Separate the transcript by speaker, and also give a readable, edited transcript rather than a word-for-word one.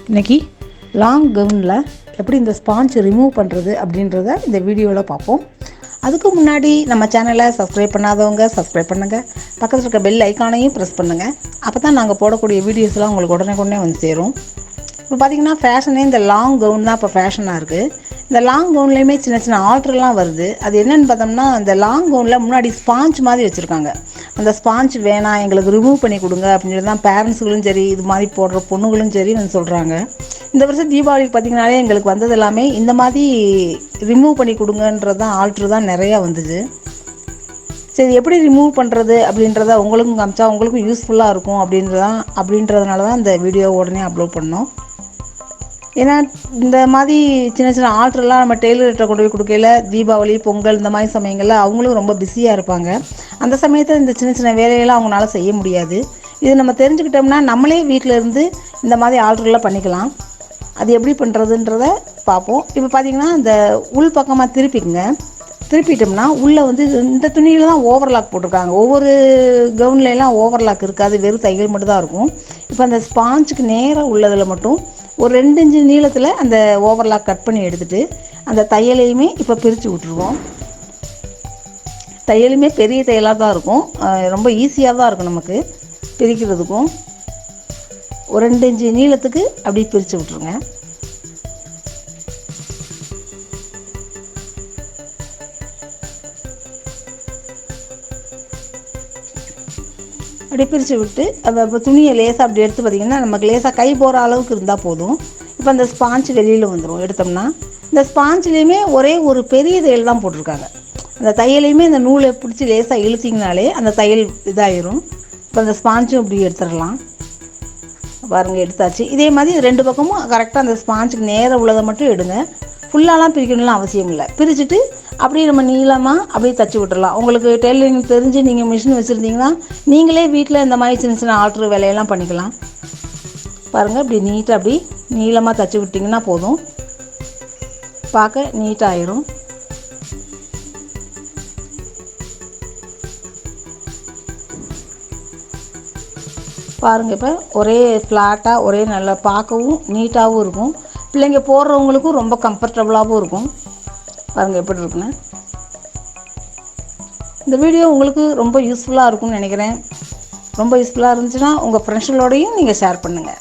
Speaker 1: இன்றைக்கி லாங் கவுனில் எப்படி இந்த ஸ்பாஞ்ச் ரிமூவ் பண்ணுறது அப்படின்றத இந்த வீடியோவில் பார்ப்போம். அதுக்கு முன்னாடி நம்ம சேனலை சப்ஸ்கிரைப் பண்ணாதவங்க சப்ஸ்கிரைப் பண்ணுங்கள். பக்கத்தில் இருக்க பெல் ஐக்கானையும் ப்ரெஸ் பண்ணுங்கள். அப்போ தான் நாங்கள் போடக்கூடிய வீடியோஸ்லாம் உங்களுக்கு உடனே வந்து சேரும். இப்போ பார்த்திங்கன்னா ஃபேஷனே இந்த லாங் கவுன் தான் இப்போ ஃபேஷனாக இருக்குது. இந்த லாங் கவுன்லேயுமே சின்ன சின்ன ஆர்டர்லாம் வருது. அது என்னென்னு பார்த்தோம்னா, இந்த லாங் கவுனில் முன்னாடி ஸ்பாஞ்ச் மாதிரி வச்சுருக்காங்க. அந்த ஸ்பாஞ்ச் வேணாம், எங்களுக்கு ரிமூவ் பண்ணி கொடுங்க அப்படின்னு சொல்லி தான் பேரண்ட்ஸுகளும் சரி, இது மாதிரி போடுற பொண்ணுகளும் சரி வந்து சொல்கிறாங்க. இந்த வருஷம் தீபாவளிக்கு பார்த்திங்கனாலே எங்களுக்கு வந்தது எல்லாமே இந்த மாதிரி ரிமூவ் பண்ணி கொடுங்கன்றது தான் ஆல்ட்ரு தான் நிறையா வந்துச்சு. சரி, எப்படி ரிமூவ் பண்ணுறது அப்படின்றத உங்களுக்கும் காமிச்சா உங்களுக்கும் யூஸ்ஃபுல்லாக இருக்கும் அப்படின்றதுனால தான் இந்த வீடியோ உடனே அப்லோட் பண்ணோம். ஏன்னா இந்த மாதிரி சின்ன சின்ன ஆர்டர்லாம் நம்ம டெய்லர்கிட்ட கொண்டு போய் கொடுக்கல, தீபாவளி பொங்கல் இந்த மாதிரி சமயங்களில் அவங்களும் ரொம்ப பிஸியாக இருப்பாங்க. அந்த சமயத்தில் இந்த சின்ன சின்ன வேலையெல்லாம் அவங்களால செய்ய முடியாது. இது நம்ம தெரிஞ்சுக்கிட்டோம்னா நம்மளே வீட்டில் இருந்து இந்த மாதிரி ஆர்டர்லாம் பண்ணிக்கலாம். அது எப்படி பண்ணுறதுன்றத பார்ப்போம். இப்போ பார்த்திங்கன்னா இந்த உள் பக்கமாக திருப்பிட்டோம்னா உள்ளே வந்து இந்த துணியில் தான் ஓவர்லாக் போட்டிருக்காங்க. ஒவ்வொரு கவுன்லாம் ஓவர்லாக் இருக்காது, வெறும் தையல் மட்டும் தான் இருக்கும். இப்போ அந்த ஸ்பாஞ்சுக்கு நேராக உள்ளதில் மட்டும் ஒரு 2 இன்ச்சு நீளத்தில் அந்த ஓவர்லாக் கட் பண்ணி எடுத்துகிட்டு அந்த தையலையுமே இப்போ பிரித்து விட்டுருவோம். தையலுமே பெரிய தையலாக தான் இருக்கும், ரொம்ப ஈஸியாக தான் இருக்கும் நமக்கு பிரிக்கிறதுக்கும். ஒரு 2 இன்ச்சு நீளத்துக்கு அப்படியே பிரித்து விட்ருங்க. அப்படி பிரித்து விட்டு இப்போ துணியை லேசாக அப்படி எடுத்து பார்த்திங்கன்னா நமக்கு லேசாக கை போகிற அளவுக்கு இருந்தால் போதும். இப்போ அந்த ஸ்பாஞ்ச் வெளியில் வந்துடும். எடுத்தோம்னா இந்த ஸ்பாஞ்சிலையுமே ஒரே ஒரு பெரிய தையல் தான் போட்டிருக்காங்க. அந்த தையலையுமே இந்த நூலை பிடிச்சி லேசாக இழுத்திங்கனாலே அந்த தையல் இதாகிடும். இப்போ அந்த ஸ்பாஞ்சும் இப்படி எடுத்துடலாம். பாருங்கள், எடுத்தாச்சு. இதே மாதிரி 2 பக்கமும் கரெக்டாக அந்த ஸ்பாஞ்சுக்கு நேராக உள்ளதை மட்டும் எடுங்க. ஃபுல்லாலாம் பிரிக்கணும்லாம் அவசியம் இல்லை. பிரிச்சுட்டு அப்படியே நம்ம நீளமாக அப்படியே தச்சு விட்டுடலாம். உங்களுக்கு டெய்லரிங் தெரிஞ்சு நீங்கள் மிஷின் வச்சுருந்தீங்கன்னா நீங்களே வீட்டில் இந்த மாதிரி சின்ன சின்ன ஆல்ட்ரு வேலையெல்லாம் பண்ணிக்கலாம். பாருங்கள், இப்படி நீட்டாக அப்படி நீளமாக தச்சு விட்டிங்கன்னா போதும், பார்க்க நீட்டாகிடும். பாருங்கள், இப்போ ஒரே ஃப்ளாட்டாக ஒரே நல்லா பார்க்கவும் நீட்டாகவும் இருக்கும். பிள்ளைங்க போடுறவங்களுக்கும் ரொம்ப கம்ஃபர்டபுளாகவும் இருக்கும். பாருங்கள் எப்படி இருக்குன்னு. இந்த வீடியோ உங்களுக்கு ரொம்ப யூஸ்ஃபுல்லாக இருக்கும்னு நினைக்கிறேன். ரொம்ப யூஸ்ஃபுல்லாக இருந்துச்சுன்னா உங்கள் ஃப்ரெண்ட்ஸுகளோடையும் நீங்கள் ஷேர் பண்ணுங்கள்.